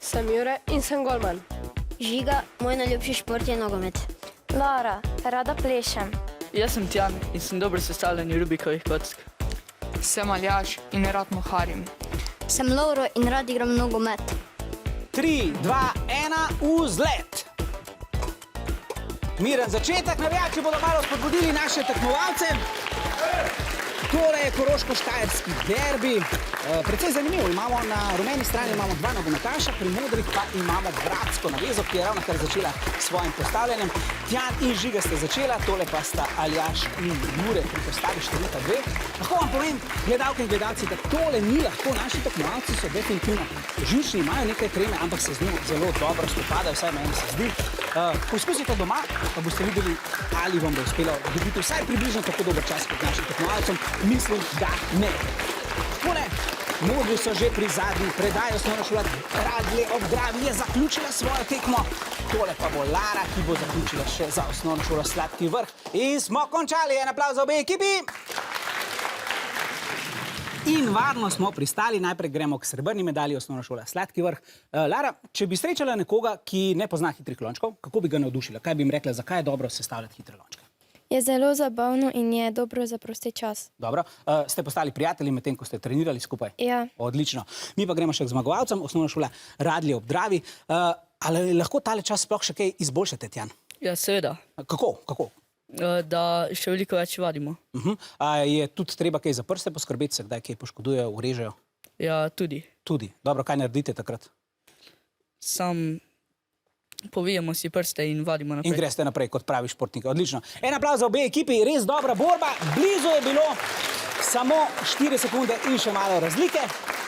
Sem Jure in sem golman. Žiga, moj najljubši šport je nogomet. Lara, rada plešem. Jaz sem Tjan in sem dobro sestavljen Rubikovih kock. Sem Aljaž in rad moharim. Sem Lovro in rad igram nogomet. 3, 2, 1, vzlet! Miren začetek, navijači bodo malo spodbudili naše tekmovalce. Tole je koroško-štajerski derbi. Precej zanimivo, imamo na rumeni strani imamo dva nogometaša, pri modrih pa imamo bratsko navezo, ki je ravnokar začela s svojim postavljanjem. Tjan in Žiga sta začela, tole pa sta Aljaž in Jure pri postavi številka 2. Lahko vam povem, gledalke in gledalci, da tole ni lahko. Naši tekmovalci so definitivno živčni, imajo nekaj treme, ampak se z njim zelo dobro spopadajo, vsaj meni se zdi. Poskusite doma, pa boste videli, ali vam bo uspelo dobiti vsaj približno tako dober čas kot našim tekmovalcem. Mislim, da ne. Tole, modri so že pri zadnji predaji. Osnovna šola Radlje ob Dravi je zaključila svojo tekmo. Tole pa bo Lara, ki bo zaključila še za osnovno šolo Sladki vrh. In smo končali. En aplavz za obe ekipi. In varno smo pristali. Najprej gremo k srebrni medalji osnovna šola Sladki vrh. Lara, če bi srečala nekoga, ki ne pozna hitrih lončkov, kako bi ga navdušila? Kaj bi jim rekla, zakaj je dobro sestavljati hitre lončke? Je zelo zabavno in je dobro za prosti čas. Dobro. Ste postali prijatelji medtem, ko ste trenirali skupaj? Ja. Odlično. Mi pa gremo še k zmagovalcem. Osnovna šola Radlje ob Dravi. Ali lahko tale čas sploh še kaj izboljšate, Tjan? Ja, seveda. Kako? Da še veliko več vadimo. Je tudi treba kaj za prste poskrbeti, se kdaj kaj poškodujejo, urežejo? Ja, tudi. Tudi. Dobro, kaj naredite takrat? Sam povijemo si prste in vadimo naprej. In greste naprej kot pravi športnik. Odlično. En aplavz za obe ekipi, res dobra borba. Blizu je bilo samo 4 sekunde in še malo razlike.